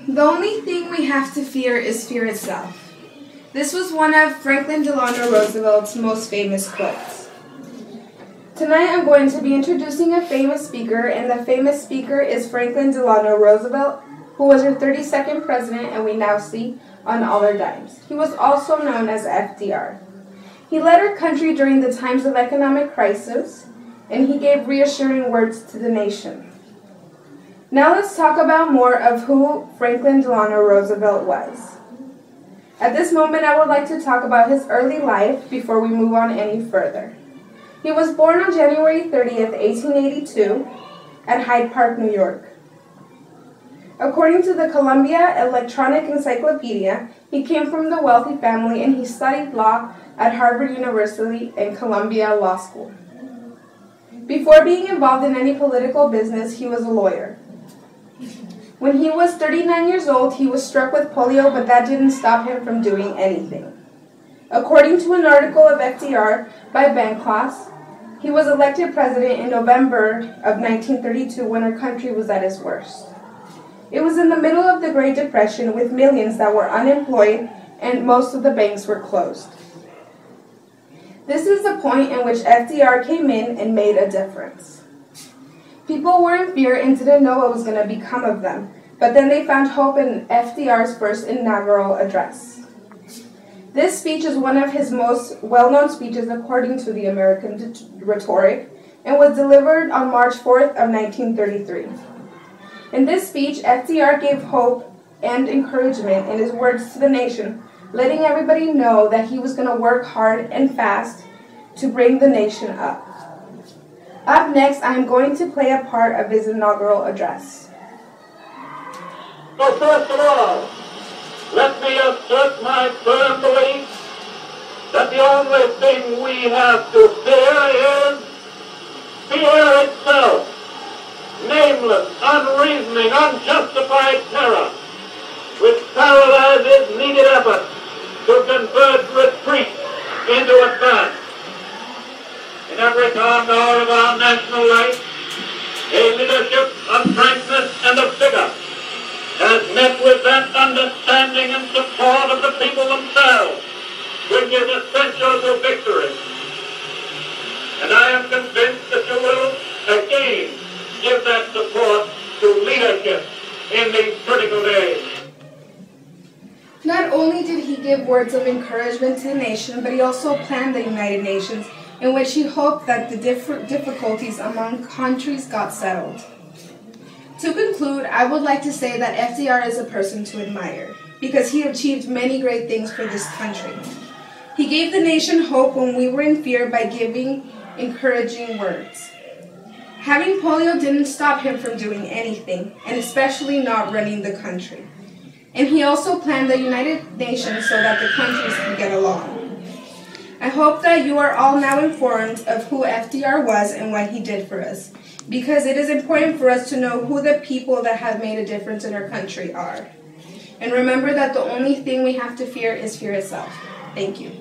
The only thing we have to fear is fear itself. This was one of Franklin Delano Roosevelt's most famous quotes. Tonight I'm going to be introducing a famous speaker, and the famous speaker is Franklin Delano Roosevelt, who was our 32nd president and we now see on all our dimes. He was also known as FDR. He led our country during the times of economic crisis, and he gave reassuring words to the nation. Now let's talk about more of who Franklin Delano Roosevelt was. At this moment, I would like to talk about his early life before we move on any further. He was born on January 30th, 1882, at Hyde Park, New York. According to the Columbia Electronic Encyclopedia, he came from the wealthy family and he studied law at Harvard University and Columbia Law School. Before being involved in any political business, he was a lawyer. When he was 39 years old, he was struck with polio, but that didn't stop him from doing anything. According to an article of FDR by Bancroft, he was elected president in November of 1932 when our country was at its worst. It was in the middle of the Great Depression with millions that were unemployed and most of the banks were closed. This is the point in which FDR came in and made a difference. People were in fear and didn't know what was going to become of them, but then they found hope in FDR's first inaugural address. This speech is one of his most well-known speeches according to the American Rhetoric and was delivered on March 4th of 1933. In this speech, FDR gave hope and encouragement in his words to the nation, letting everybody know that he was going to work hard and fast to bring the nation up. Up next, I am going to play a part of his inaugural address. So first of all, let me assert my firm belief that the only thing we have to fear is fear itself. Nameless, unreasoning, unjustified terror, which paralyzes needed effort to convert retreat into advance. In every corner of our national life, a leadership of frankness and of vigor has met with that understanding and support of the people themselves, which is essential to victory. And I am convinced that you will again give that support to leadership in these critical days. Not only did he give words of encouragement to the nation, but he also planned the United Nations, in which he hoped that the difficulties among countries got settled. To conclude, I would like to say that FDR is a person to admire, because he achieved many great things for this country. He gave the nation hope when we were in fear by giving encouraging words. Having polio didn't stop him from doing anything, and especially not running the country. And he also planned the United Nations so that the countries could get along. I hope that you are all now informed of who FDR was and what he did for us, because it is important for us to know who the people that have made a difference in our country are. And remember that the only thing we have to fear is fear itself. Thank you.